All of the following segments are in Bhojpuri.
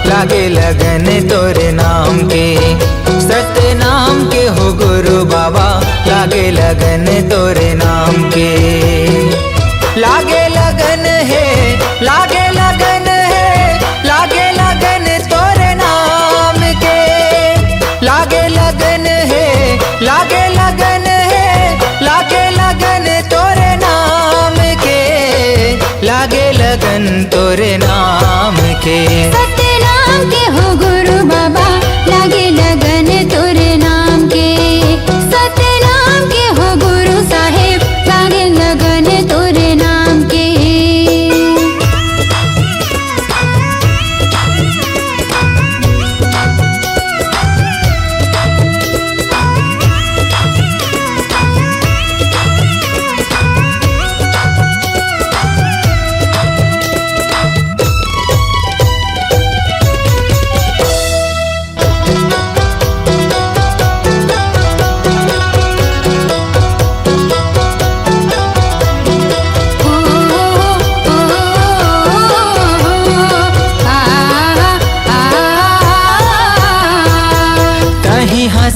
लागे लगन तोरे नाम के, सत्य नाम के हो गुरु बाबा, लागे लगन तोरे नाम के। लागे लगन है, लागे लगन है, लागे लगन तोरे नाम के। लागे लगन है, लागे लगन है, लागे लगन तोरे नाम के। लागे लगन तोरे नाम के, सत्य नाम के हो गुरु बाबा, लागे लगन तोरे नाम के। सत्य नाम के हो गुरु साहेब, लागे लगन तोरे नाम के।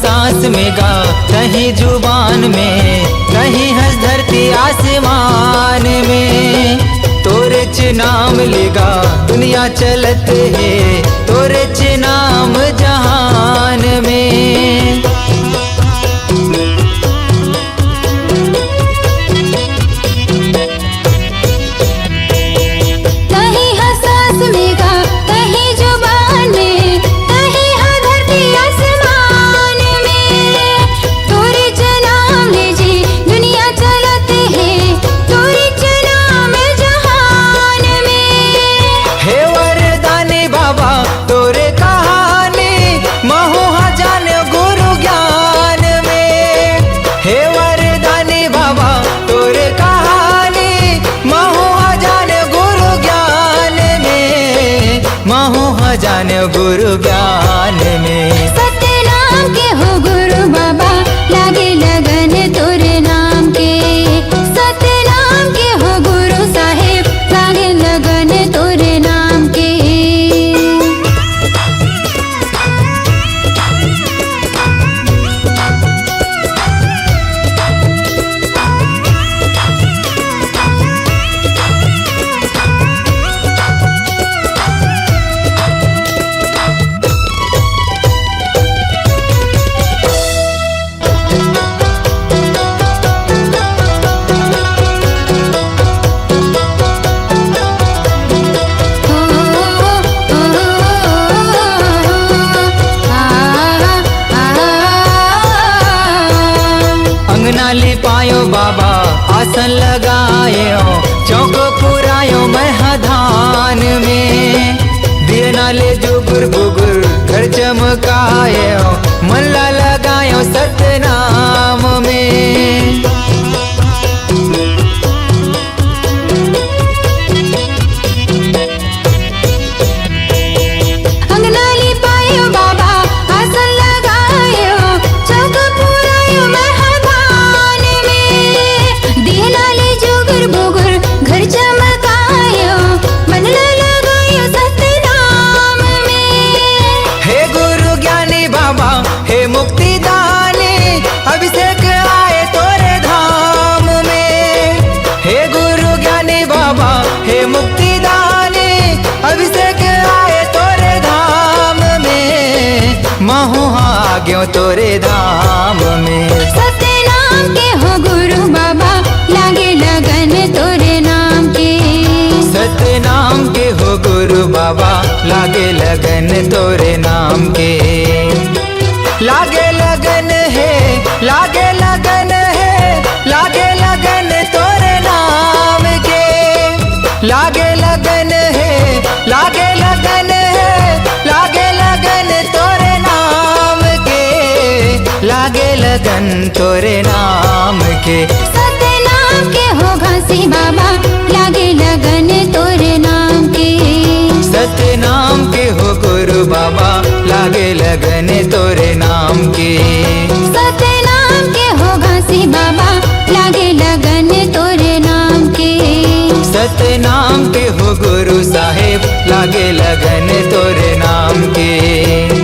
सांस में गा, कहीं जुबान में, कहीं हंस धरती आसमान में। तोरे च नाम लेगा दुनिया चलत है, तोरे च नाम जहान में। जाने गुरु ज्ञान में। सत्य नाम के हो गुरु बाबा, लागे लगन तोरे नाम के। सत्य नाम के हो गुरु साहेब, लागे लगन तोरे नाम के। लिपायो बाबा आसन लगायो, चौक पुरायो महधान में। दिए नाले जुगुर बुगुर घर चमकायो, मन ला लगायो सतनाम में। गयो तोरे धाम में। सत्य नाम के हो गुरु बाबा, लागे लगन तोरे नाम के। सत्य नाम के हो गुरु बाबा, लागे लगन तोरे नाम के। लागे लगन है, लागे लगन है, लागे लगन तोरे नाम के। लागे लगन है, लागे लगन है, लागे लगन तोरे नाम के। लागे लगन तोरे नाम के। सत्य नाम के हो घासी बाबा, लागे लगन तोरे नाम के। सत्य नाम के हो गुरु बाबा, लागे लगन तोरे नाम के। सत्य नाम के हो घासी बाबा, लागे लगन तोरे नाम के। सत्य नाम के हो गुरु साहेब, लागे लगन तोरे नाम के।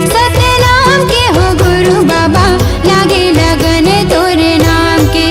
सत्य नाम के हो गुरु बाबा, लागे लगन तोरे नाम के।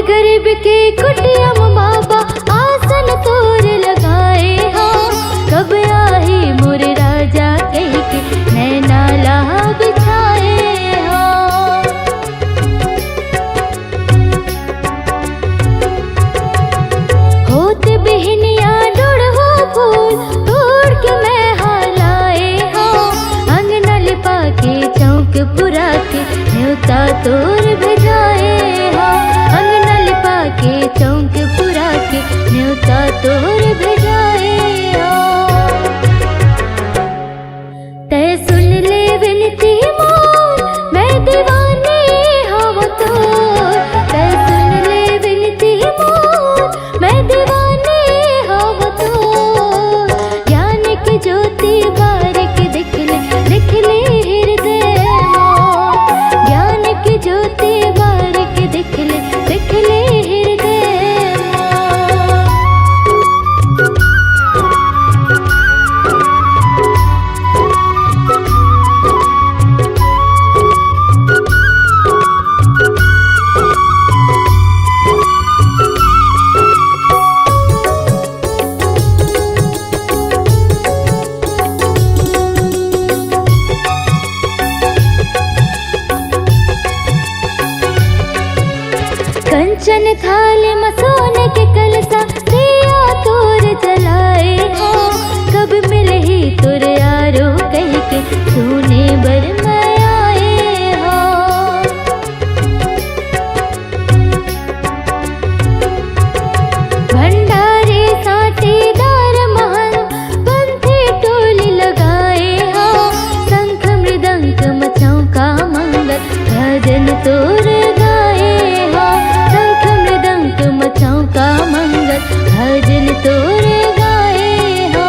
गरीब के कुटिया में बाबा आसन तोर लगाए हो। कब आई मोरे राजा कह के नैना लाह बिछाए हो। होत बिहनिया डोड़ हो फूल तोड़ के मैं हालाए हो। अंगना लिपा के चौक पुरा के न्योता तोर भेजाए हो। अंगना लिपा के चौक पुरा के न्योता तोर भेजाए हो। तै सुन ले विनती मोर मैं दीवानी हूँ तोर। तै सुन ले विनती मोर मैं दीवानी हूँ तोर। ज्ञान की ज्योति बारिक दिख ले हृदय मोर। ज्ञान की ज्योति बारिक दिख ले हृदय मोर। कंचन थाल में सोने के कलसा दिया तोर जलाए हो। कब मिले ही तुर यारो कह के सोने बर मैं आए हो। भंडारे साटीदार महल पंथी टोली लगाए हो। शंख मृदंग मचाऊ का मंगल भजन तोर गाए हो। शंख मृदंग मचाऊ का मंगल भजन तोर गाए हो।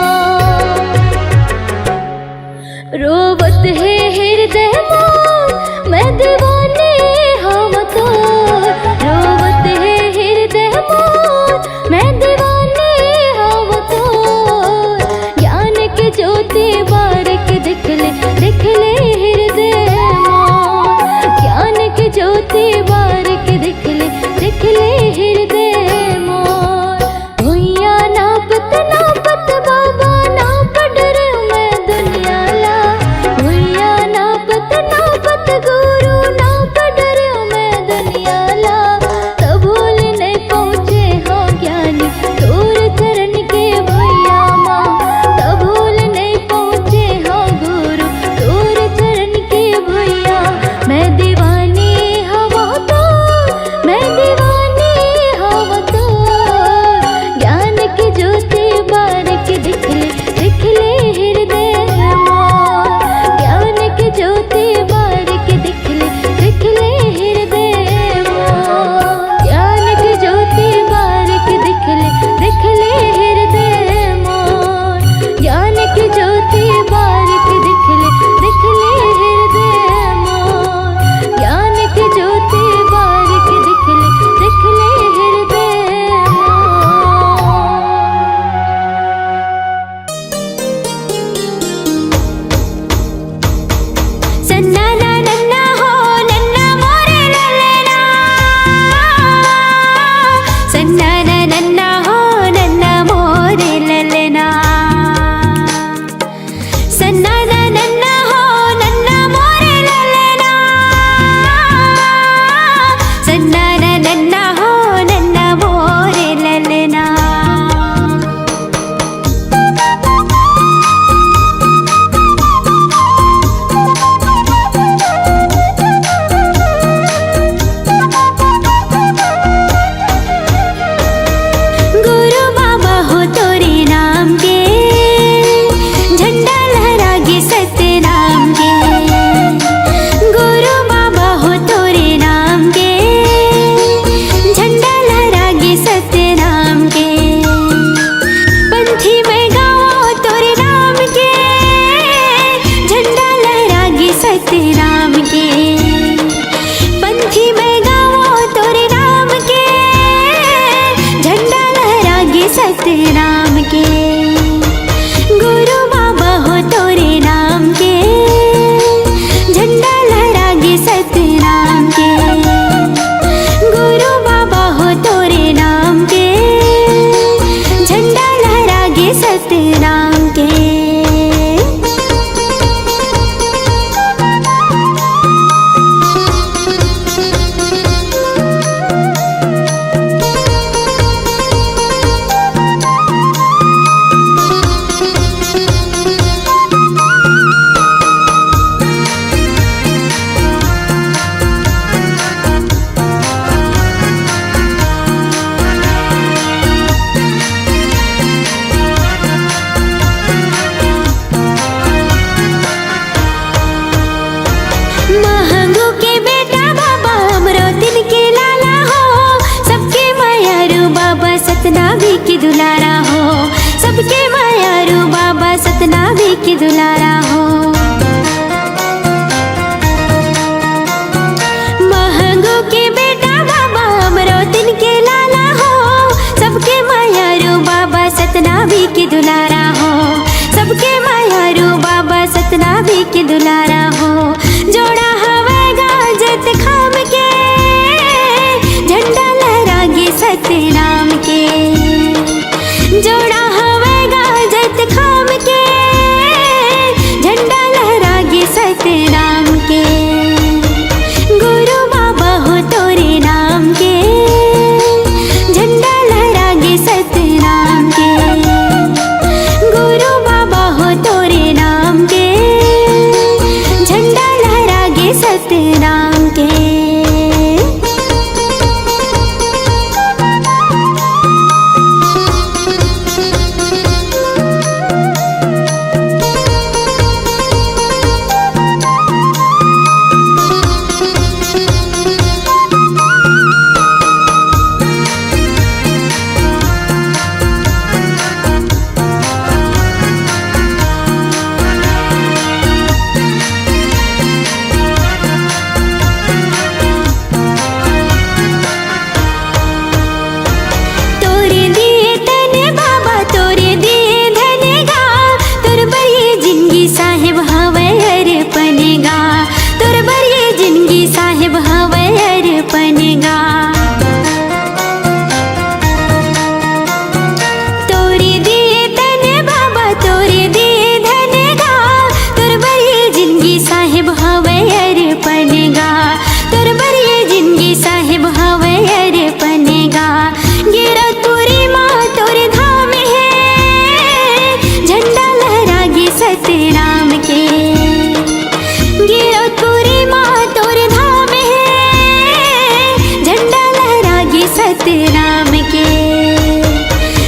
सतनाम के।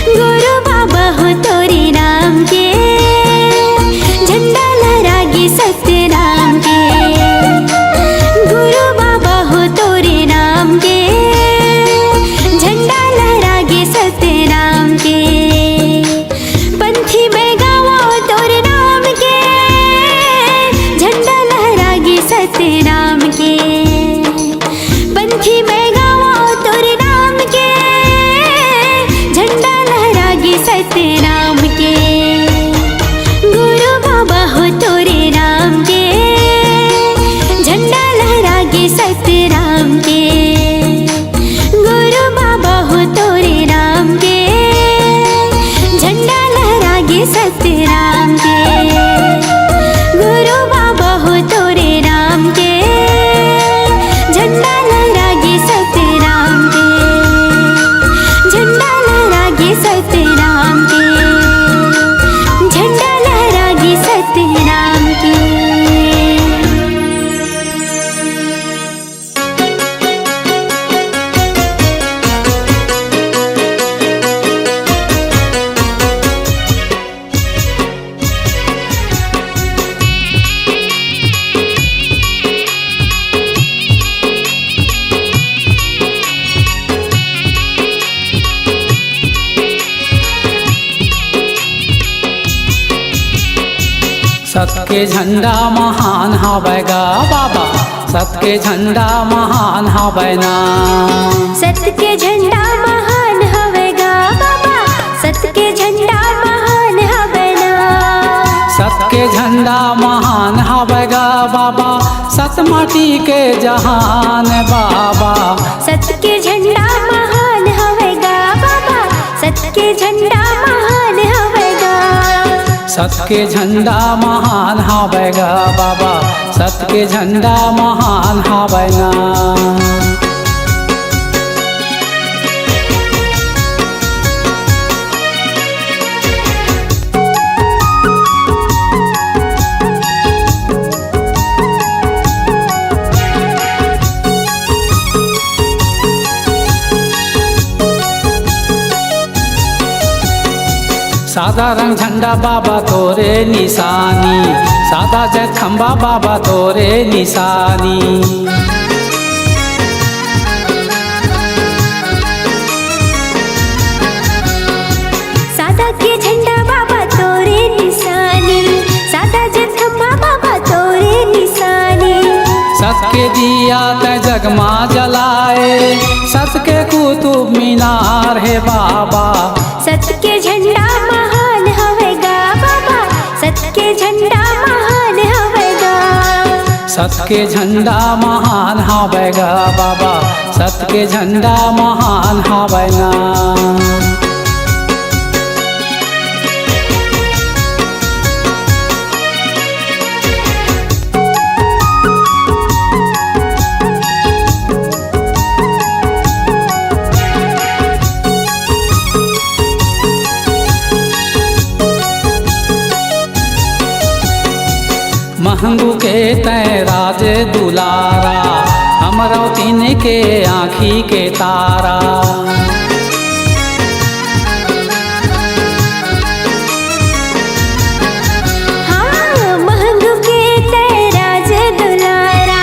गुरु बाबा हो तोरे नाम के, झंडा लहरागे सतनाम के। गुरु बाबा हो तोरे नाम के, झंडा लहरागे सतनाम के। पंथी में गावो तोरे नाम के, झंडा लहरागे सतनाम के। पंथी में गावो तोरे नाम के, झंडा लहरागे सतनाम के। गुरु बाबा हो तोरे नाम के, झंडा लहरागे सतनाम के। गुरु बाबा हो तोरे नाम के, झंडा लहरागे सतनाम के। गुरु बाबा हो तोरे नाम के, झंडा लहरागे सतनाम के। झंडा लहरागे सतनाम के, झंडा लहरागे सतनाम के। सत के झंडा महान हवै गा बाबा, सत के झंडा महान हवै ना। सत के झंडा महान हवै गा बाबा, सत के झंडा महान हवै ना। सत के झंडा महान हवै गा बाबा, सत माटी के जहान बाबा। सत के झंडा महान हवै गा बाबा, सत के झंडा महान हवै गा। सत के झंडा महान हवै गा बाबा, सत के झंडा महान हवै ना। सादा रंग झंडा बाबा तोरे निशानी, सादा जग खंबा बाबा तोरे निशानी। सादा के झंडा बाबा तोरे निशानी, सादा जग खंबा बाबा तोरे निशानी। सत के दिया ते जगमा जलाए, सत के कुतुब मीनार है बाबा। सत के झंडा महान हवै गा बाबा, सत के झंडा महान हवै गा। सत के झंडा महान हवै गा बाबा, सत के झंडा महान हवै ना। महंगू के तय राज दुलारा, अमरावतीन के आँखी के तारा। हाँ, महंगू के तय राज दुलारा,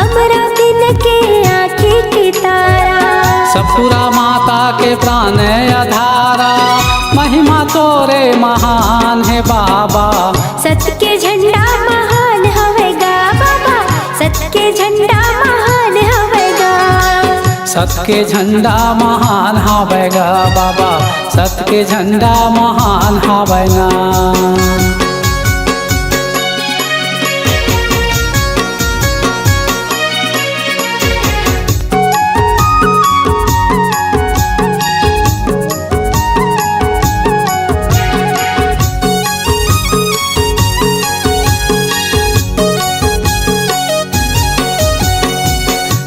अमरावतीन के आँखी के तारा। सतपुरा माता के प्राण आधारा, महिमा तोरे महान है बाबा। सत के झंडा महान हवै गा बाबा, सत के झंडा महान हवै गा। सत के झंडा महान हवै गा बाबा, सत के झंडा महान हवै ना।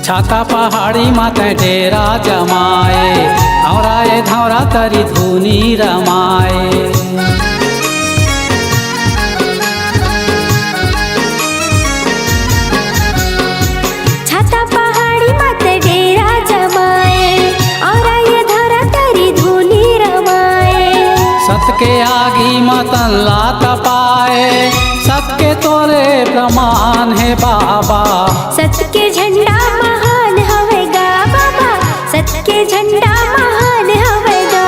छाता पहाड़ी माते डेरा जमाए, औराए धौरा तरी धुनी रमाए। छाता पहाड़ी माते डेरा जमाए, जुबान है बाबा। सत्य के झंडा महान हवेगा बाबा, सत्य के झंडा महान हवेगा।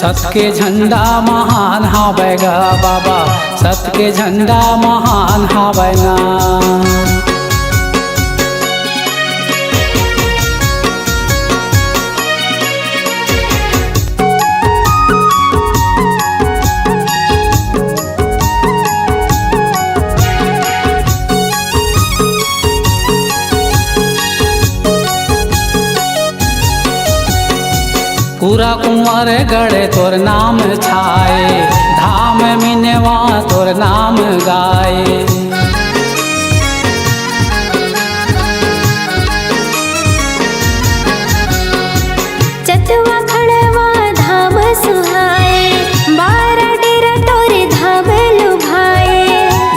सत्य के झंडा महान हवेगा बाबा, सत्य के झंडा महान हवेगा। पूरा कुंवर गढ़े तोर नाम छाए, धाम मिनवा तोर नाम गाए। चतवा खड़वा धाम सुहाए, 12 डेरा तोरे धाम लुभाए।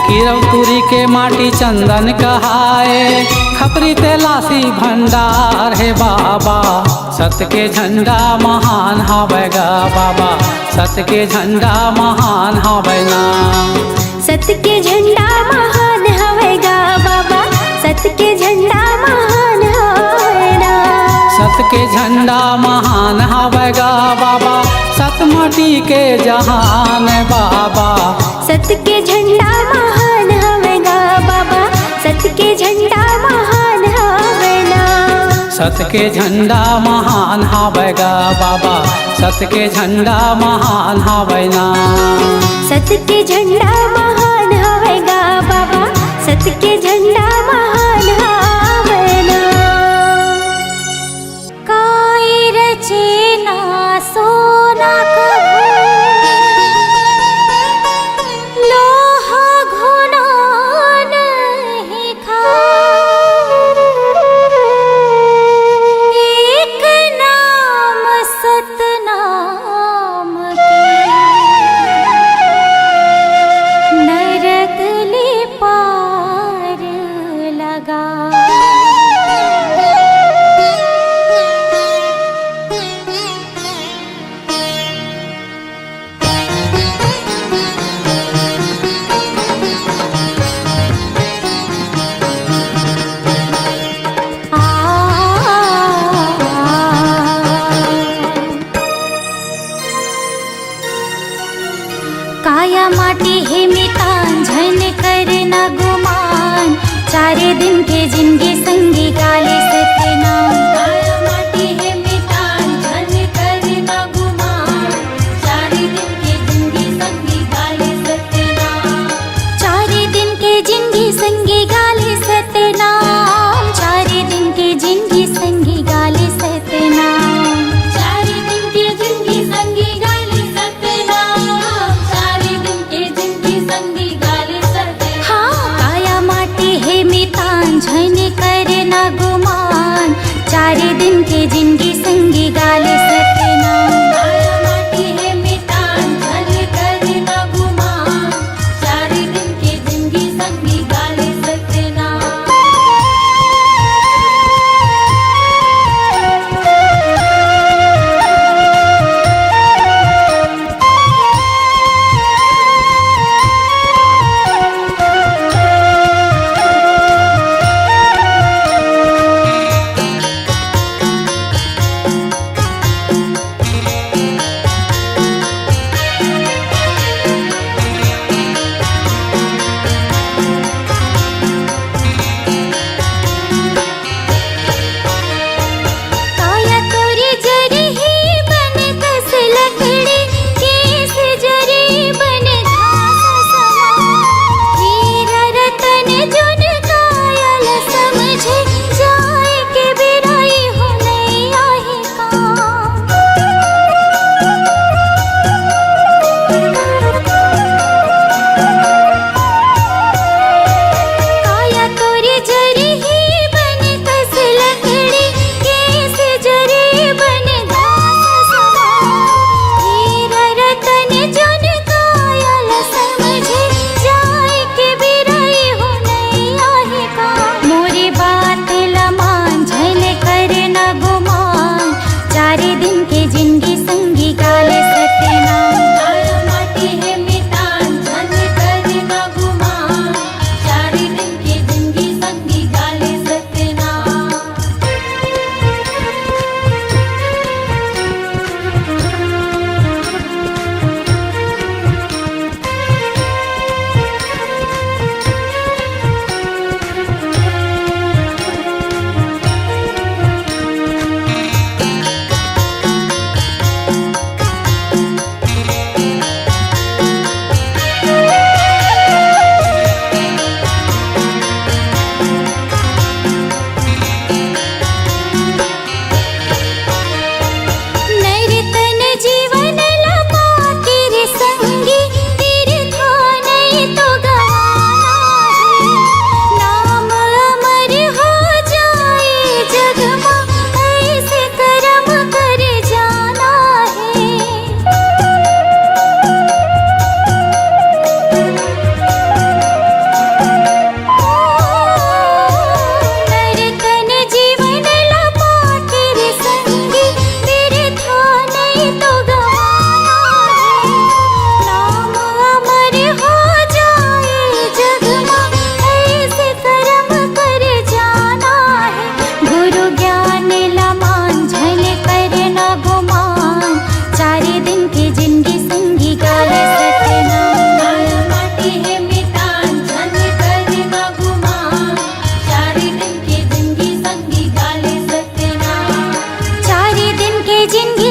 गिरवतुरी के माटी चंदन कहाए, खपरी तेलासी भंडार है बाबा। सत्य के झंडा महान हवेगा बाबा, सत्य के झंडा महान हवेगा। सत्य के झंडा महान हवेगा बाबा, सत्य के झंडा महान हवेगा। सत्य के झंडा महान हवेगा बाबा, सत माटी के जहान बाबा। सत्य के झंडा महान हवेगा बाबा, सत्य के झंडा महान हवेगा। सत्य के झंडा महान हवेगा बाबा, सत्य के झंडा महान हवेगा। सत्य के झंडा महान हवेगा बाबा, सत्य के झंडा महान हवेगा। काई रचे ना सोना कभू, लोहा घुना नहीं खाए। एक नाम सतनाम के, नरक ले पार लगा। काया माटी है मितान झन करना गुमान, 4 दिन के जिंदगी संगी गाले सतनाम। काया माटी है मितान झन करना गुमान, 4 दिन के जिंदगी संगी गाले सतनाम। 4 दिन के जिंदगी संगी गाले सतनाम, 4 दिन के जिंदगी संगी गाले सतनाम। 4 दिन के जिंदगी संगी गाले सतनाम, 4 दिन के जिंदगी संगी गाले सतनाम। हाँ, काया माटी है मितान झन करना गुमान, 4 दिन के जिंदगी संगी गाले सतनाम। काया माटी है मितान झन करना गुमान, 4 दिन के जिंदगी संगी गाले सतनाम। काया तोरी जरी ही बन कस लकड़ी, केस जरी बन घास समान। हीरा रतन जुन कायल समझे, जाए के बिराई हो नहीं आही काम। काया तोरी जरी ही बन कस लकड़ी, केस जरी बन घास समान। हीरा रतन जुन कायल समझे, जाए के बिराई हो नहीं आही काम। मोरी बात लमान झन करना गुमान, 4 दिन के जिंदगी संगी गाले सतनाम। काया माटी है मितान झन करना गुमान, 4 दिन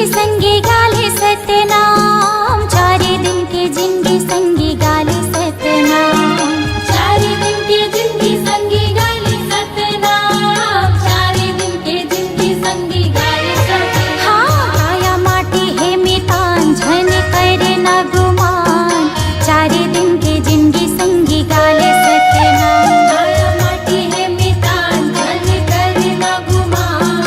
जिंदगी संगी गाले सतनाम, चारे दिन के जिंदगी संगी गाले सतनाम, चारे दिन के जिंदगी संगी गाले सतनाम, चारे दिन के जिंदगी संगी गाले सतनाम। हाँ काया माटी है मितान झन करे न गुमान, चारे दिन के जिंदगी संगी गाले सतनाम, काया माटी है मितान झन करे न गुमान,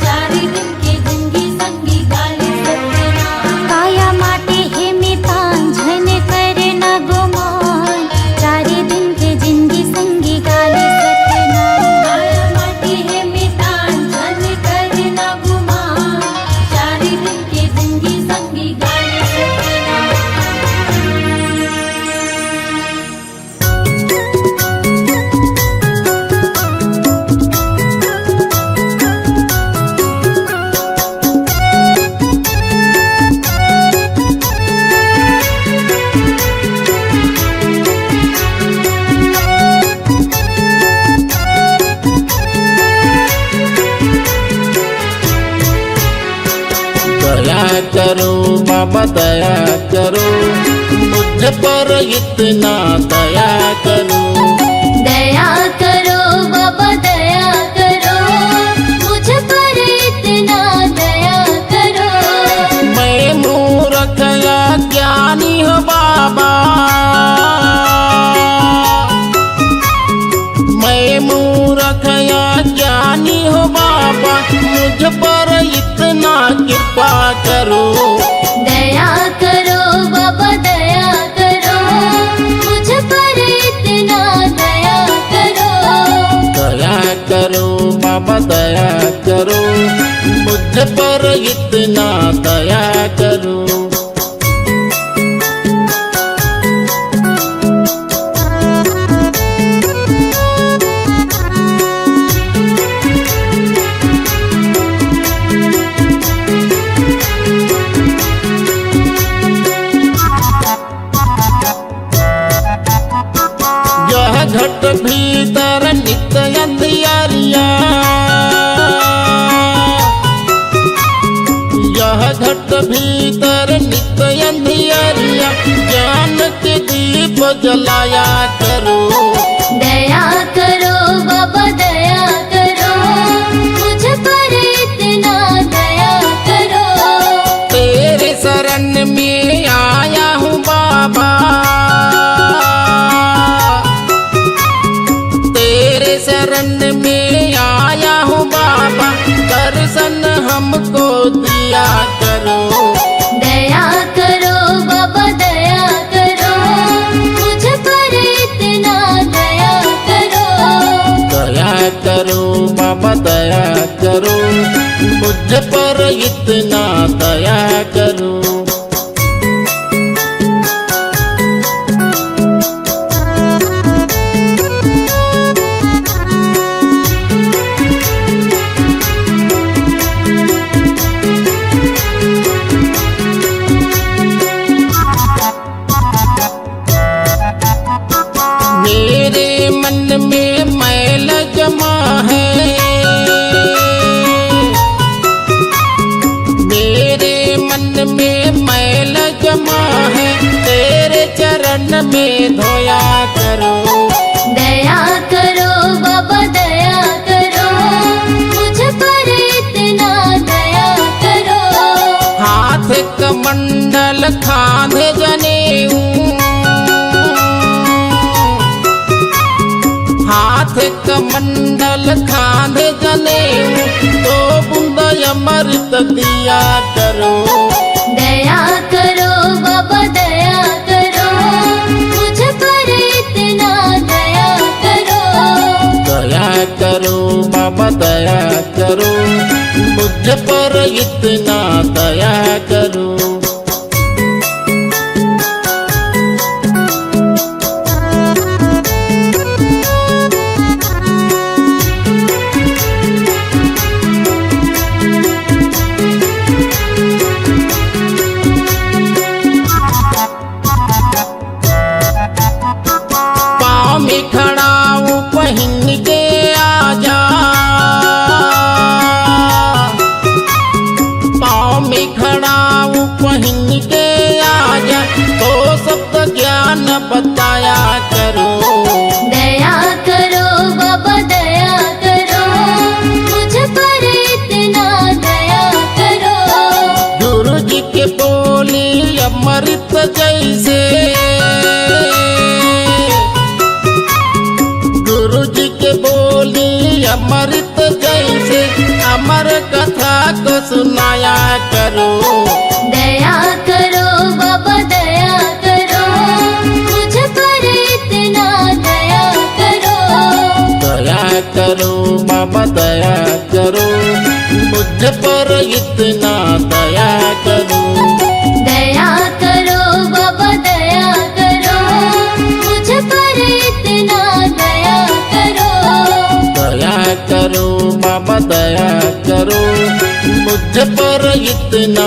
चारे दिन के जिंदगी संगी गाले सतनाम, काया माटी है मितान झन करे न गुमान, चारे दिन के जिंदगी संगी गाले सतनाम, काया माटी है मितान झन करे न गुमान, चारे दिन के जिंदगी संगी गाले सतनाम। दया करो बाबा दया करो, मुझ पर इतना दया करो, दया करो बाबा दया करो, मुझ पर इतना दया करो, मैं मूर्ख या ज्ञानी हो बाबा, मैं मूर्ख या ज्ञानी हो बाबा, मुझ पर इतना कृपा करो, दया करो बाबा दया करो, मुझ पर इतना दया करो, दया करो बाबा दया करो, मुझ पर इतना दया करो। यह घट भीतर नित्य अंधियारिया, यह घट भीतर नित्य अंधियारिया, ज्ञान के दीप जलाया करो, दया करो बाबा दया करो, मुझ पर इतना दया करो, तेरे शरण में आया हूँ बाबा, तेरे शरण में आया हूँ बाबा, दर्शन हमको दिया करो, दया करो बाबा दया करो, मुझ पर इतना दया करो, दया करो बाबा दया करो, मुझ पर इतना दया करो। मेरे मन में मैल जमा है, मेरे मन में मैल जमा है, तेरे चरण में धोया करो, दया करो बाबा दया करो, मुझ पर इतना दया करो, हाथ कमंडल खांधे जनेऊ, हाथ कमंडल खांधे जनेऊ, तो बूंद अमृत दिया करो, दया करो बाबा दया करो, मुझ पर इतना दया करो, दया करो बाबा दया करो, मुझ पर इतना दया करो। पाँव में खड़ा हूँ पहन के आजा, पाँव में खड़ा सुनाया करो। दया करो बाबा दया करो, मुझ पर इतना दया करो। दया करो बाबा दया करो, मुझ पर इतना दया करो। दया करो बाबा दया करो, मुझ पर इतना दया करो। दया करो बाबा दया करो, मुझ पर इतना